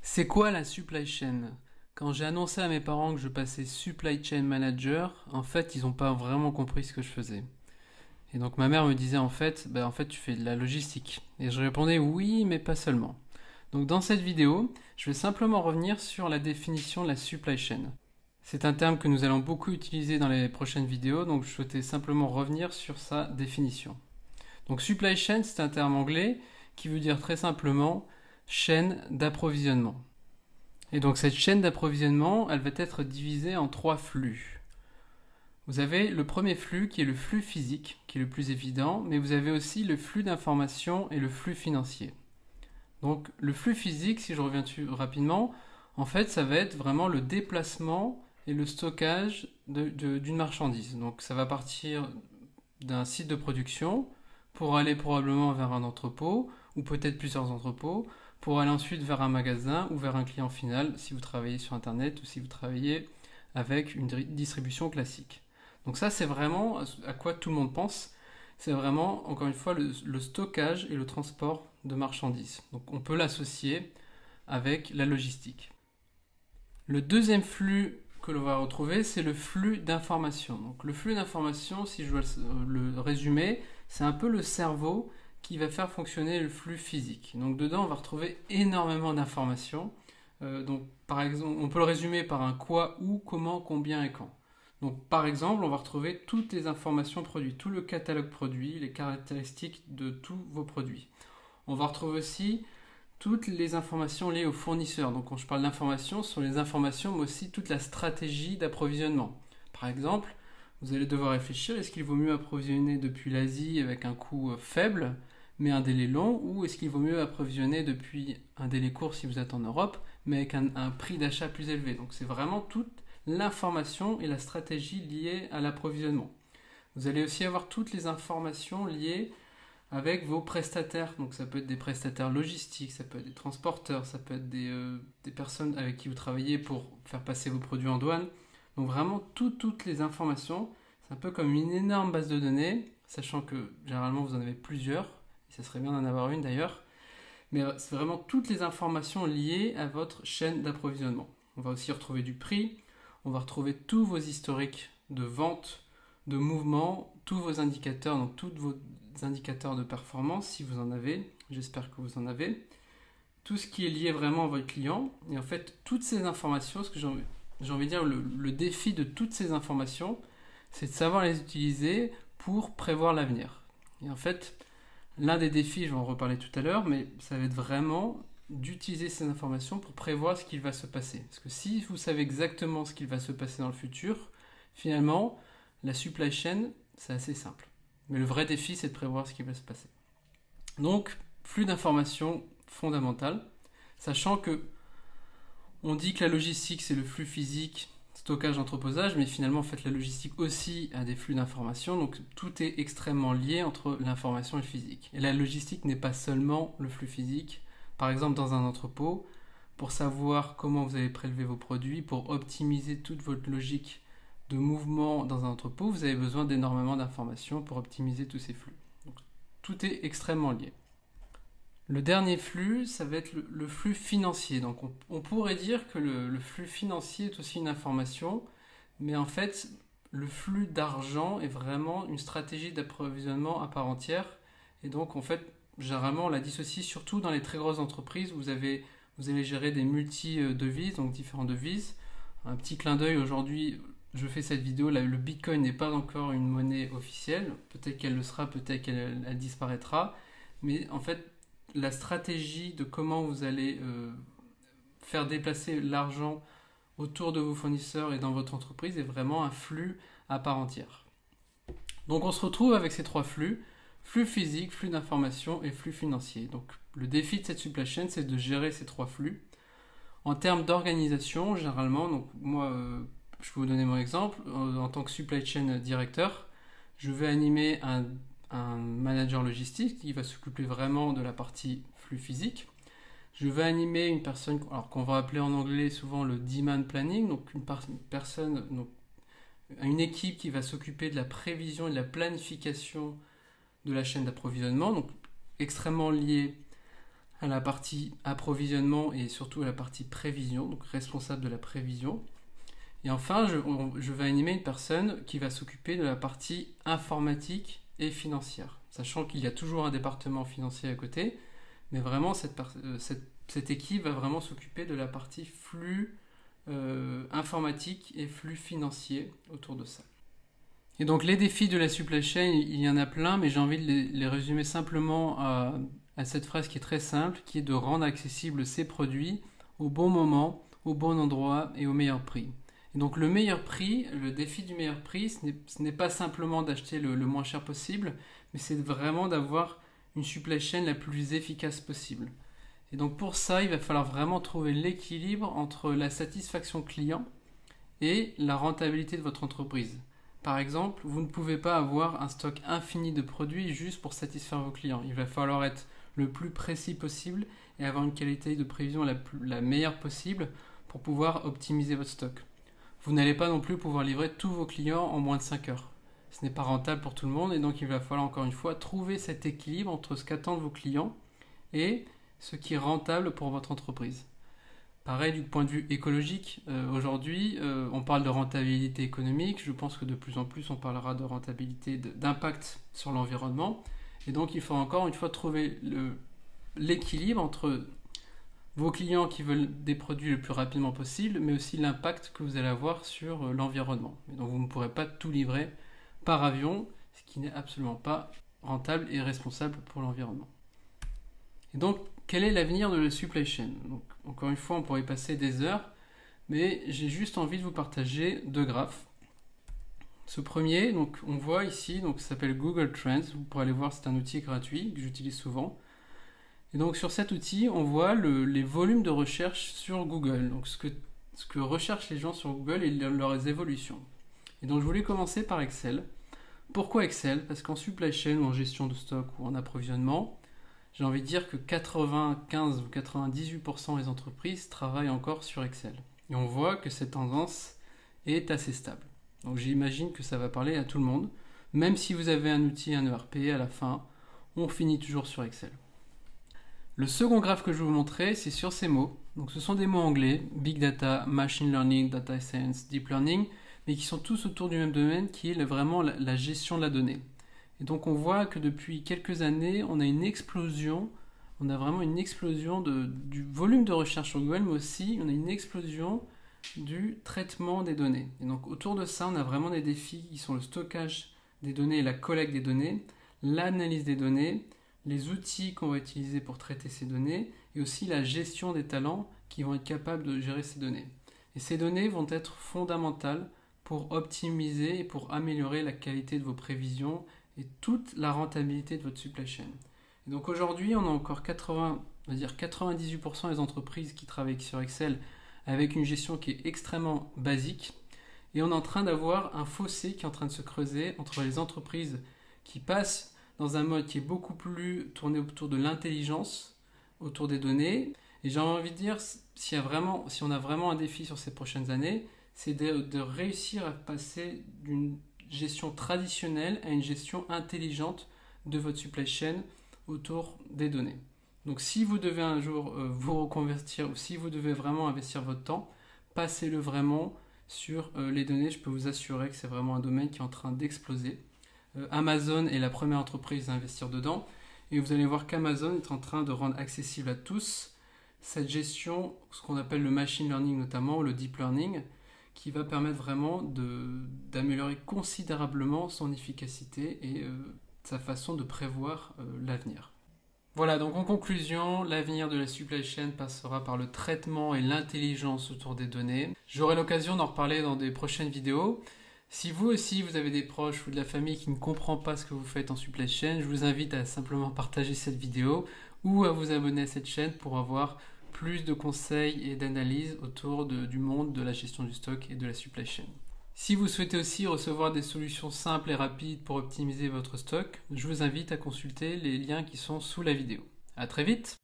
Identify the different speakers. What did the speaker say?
Speaker 1: C'est quoi la supply chain? Quand j'ai annoncé à mes parents que je passais supply chain manager, en fait, ils n'ont pas vraiment compris ce que je faisais. Et donc ma mère me disait en fait, tu fais de la logistique. Et je répondais oui, mais pas seulement. Donc dans cette vidéo, je vais simplement revenir sur la définition de la supply chain. C'est un terme que nous allons beaucoup utiliser dans les prochaines vidéos, donc je souhaitais simplement revenir sur sa définition. Donc supply chain, c'est un terme anglais qui veut dire très simplement chaîne d'approvisionnement. Et donc cette chaîne d'approvisionnement, elle va être divisée en trois flux. Vous avez le premier flux qui est le flux physique, qui est le plus évident, mais vous avez aussi le flux d'information et le flux financier. Donc le flux physique, si je reviens dessus rapidement, en fait ça va être vraiment le déplacement et le stockage d'une marchandise. Donc ça va partir d'un site de production pour aller probablement vers un entrepôt, ou peut-être plusieurs entrepôts, pour aller ensuite vers un magasin ou vers un client final si vous travaillez sur Internet ou si vous travaillez avec une distribution classique. Donc ça, c'est vraiment à quoi tout le monde pense. C'est vraiment, encore une fois, le stockage et le transport de marchandises. Donc on peut l'associer avec la logistique. Le deuxième flux que l'on va retrouver, c'est le flux d'information. Donc le flux d'information, si je dois le résumer, c'est un peu le cerveau qui va faire fonctionner le flux physique. Donc dedans, on va retrouver énormément d'informations. Donc par exemple, on peut le résumer par un quoi, où, comment, combien et quand. Donc par exemple, on va retrouver toutes les informations produits, tout le catalogue produit, les caractéristiques de tous vos produits. On va retrouver aussi toutes les informations liées aux fournisseurs. Donc quand je parle d'informations, ce sont les informations, mais aussi toute la stratégie d'approvisionnement. Par exemple, vous allez devoir réfléchir, est-ce qu'il vaut mieux approvisionner depuis l'Asie avec un coût faible, mais un délai long, ou est-ce qu'il vaut mieux approvisionner depuis un délai court si vous êtes en Europe, mais avec un prix d'achat plus élevé. Donc c'est vraiment toute l'information et la stratégie liée à l'approvisionnement. Vous allez aussi avoir toutes les informations liées avec vos prestataires. Donc ça peut être des prestataires logistiques, ça peut être des transporteurs, ça peut être des personnes avec qui vous travaillez pour faire passer vos produits en douane. Donc vraiment toutes les informations. C'est un peu comme une énorme base de données, sachant que généralement vous en avez plusieurs, et ça serait bien d'en avoir une d'ailleurs. Mais c'est vraiment toutes les informations liées à votre chaîne d'approvisionnement. On va aussi retrouver du prix, on va retrouver tous vos historiques de vente, de mouvement, tous vos indicateurs, donc tous vos indicateurs de performance si vous en avez, j'espère que vous en avez, tout ce qui est lié vraiment à votre client. Et en fait, toutes ces informations, ce que j'ai envie de dire, le défi de toutes ces informations, c'est de savoir les utiliser pour prévoir l'avenir. Et en fait, l'un des défis, je vais en reparler tout à l'heure, mais ça va être vraiment d'utiliser ces informations pour prévoir ce qu'il va se passer. Parce que si vous savez exactement ce qu'il va se passer dans le futur, finalement, la supply chain, c'est assez simple. Mais le vrai défi, c'est de prévoir ce qui va se passer. Donc, flux d'informations fondamental, sachant que on dit que la logistique, c'est le flux physique, stockage, entreposage, mais finalement, en fait, la logistique aussi a des flux d'informations, donc tout est extrêmement lié entre l'information et le physique. Et la logistique n'est pas seulement le flux physique. Par exemple, dans un entrepôt, pour savoir comment vous allez prélever vos produits, pour optimiser toute votre logique de mouvement dans un entrepôt, vous avez besoin d'énormément d'informations pour optimiser tous ces flux. Donc, tout est extrêmement lié. Le dernier flux, ça va être le flux financier. Donc on pourrait dire que le flux financier est aussi une information, mais en fait, le flux d'argent est vraiment une stratégie d'approvisionnement à part entière. Et donc en fait, généralement, on la dissocie surtout dans les très grosses entreprises où vous allez gérer des multi-devises, donc différentes devises. Un petit clin d'œil aujourd'hui, je fais cette vidéo, là, le Bitcoin n'est pas encore une monnaie officielle. Peut-être qu'elle le sera, peut-être qu'elle disparaîtra. Mais en fait, la stratégie de comment vous allez faire déplacer l'argent autour de vos fournisseurs et dans votre entreprise est vraiment un flux à part entière. Donc on se retrouve avec ces trois flux, flux physique, flux d'information et flux financier. Donc le défi de cette supply chain, c'est de gérer ces trois flux. En termes d'organisation, généralement, donc moi, je vais vous donner mon exemple, en tant que supply chain directeur, je vais animer un manager logistique qui va s'occuper vraiment de la partie flux physique. Je vais animer une personne qu'on va appeler en anglais souvent le demand planning, donc une équipe qui va s'occuper de la prévision et de la planification de la chaîne d'approvisionnement, donc extrêmement liée à la partie approvisionnement et surtout à la partie prévision, donc responsable de la prévision. Et enfin, je vais animer une personne qui va s'occuper de la partie informatique et financière, sachant qu'il y a toujours un département financier à côté, mais vraiment cette équipe va vraiment s'occuper de la partie flux informatique et flux financier autour de ça. Et donc les défis de la supply chain, il y en a plein, mais j'ai envie de les résumer simplement à cette phrase qui est très simple, qui est de rendre accessibles ces produits au bon moment, au bon endroit et au meilleur prix. Et donc le meilleur prix, le défi du meilleur prix, ce n'est pas simplement d'acheter le moins cher possible, mais c'est vraiment d'avoir une supply chain la plus efficace possible. Et donc pour ça, il va falloir vraiment trouver l'équilibre entre la satisfaction client et la rentabilité de votre entreprise. Par exemple, vous ne pouvez pas avoir un stock infini de produits juste pour satisfaire vos clients. Il va falloir être le plus précis possible et avoir une qualité de prévision la meilleure possible pour pouvoir optimiser votre stock. Vous n'allez pas non plus pouvoir livrer tous vos clients en moins de 5 heures. Ce n'est pas rentable pour tout le monde et donc il va falloir encore une fois trouver cet équilibre entre ce qu'attendent vos clients et ce qui est rentable pour votre entreprise. Pareil du point de vue écologique, aujourd'hui on parle de rentabilité économique, je pense que de plus en plus on parlera de rentabilité, d'impact sur l'environnement, et donc il faut encore une fois trouver l'équilibre entre vos clients qui veulent des produits le plus rapidement possible, mais aussi l'impact que vous allez avoir sur l'environnement. Et donc vous ne pourrez pas tout livrer par avion, ce qui n'est absolument pas rentable et responsable pour l'environnement. Et donc, quel est l'avenir de la supply chain? Donc, encore une fois, on pourrait y passer des heures, mais j'ai juste envie de vous partager deux graphes. Ce premier, donc, on voit ici, donc, ça s'appelle Google Trends. Vous pourrez aller voir, c'est un outil gratuit que j'utilise souvent. Et donc, sur cet outil, on voit les volumes de recherche sur Google. Donc, ce que recherchent les gens sur Google et leurs évolutions. Et donc, je voulais commencer par Excel. Pourquoi Excel? Parce qu'en supply chain ou en gestion de stock ou en approvisionnement, j'ai envie de dire que 95 ou 98% des entreprises travaillent encore sur Excel. Et on voit que cette tendance est assez stable. Donc j'imagine que ça va parler à tout le monde. Même si vous avez un outil, un ERP, à la fin, on finit toujours sur Excel. Le second graphe que je vais vous montrer, c'est sur ces mots. Donc ce sont des mots anglais, Big Data, Machine Learning, Data Science, Deep Learning, mais qui sont tous autour du même domaine qui est vraiment la gestion de la donnée. Et donc on voit que depuis quelques années, on a vraiment une explosion du volume de recherche sur Google, mais aussi on a une explosion du traitement des données. Et donc autour de ça, on a vraiment des défis qui sont le stockage des données et la collecte des données, l'analyse des données, les outils qu'on va utiliser pour traiter ces données, et aussi la gestion des talents qui vont être capables de gérer ces données. Et ces données vont être fondamentales pour optimiser et pour améliorer la qualité de vos prévisions et toute la rentabilité de votre supply chain. Et donc aujourd'hui, on a encore 98% des entreprises qui travaillent sur Excel avec une gestion qui est extrêmement basique. Et on est en train d'avoir un fossé qui est en train de se creuser entre les entreprises qui passent dans un mode qui est beaucoup plus tourné autour de l'intelligence, autour des données. Et j'ai envie de dire, si on a vraiment un défi sur ces prochaines années, c'est de réussir à passer d'une gestion traditionnelle à une gestion intelligente de votre supply chain autour des données. Donc si vous devez un jour vous reconvertir ou si vous devez vraiment investir votre temps, passez-le vraiment sur les données. Je peux vous assurer que c'est vraiment un domaine qui est en train d'exploser. Amazon est la première entreprise à investir dedans et vous allez voir qu'Amazon est en train de rendre accessible à tous cette gestion, ce qu'on appelle le machine learning notamment, ou le deep learning, qui va permettre vraiment d'améliorer considérablement son efficacité et sa façon de prévoir l'avenir. Voilà, donc en conclusion, l'avenir de la supply chain passera par le traitement et l'intelligence autour des données. J'aurai l'occasion d'en reparler dans des prochaines vidéos. Si vous aussi, vous avez des proches ou de la famille qui ne comprend pas ce que vous faites en supply chain, je vous invite à simplement partager cette vidéo ou à vous abonner à cette chaîne pour avoir plus de conseils et d'analyses autour du monde de la gestion du stock et de la supply chain. Si vous souhaitez aussi recevoir des solutions simples et rapides pour optimiser votre stock, je vous invite à consulter les liens qui sont sous la vidéo. À très vite!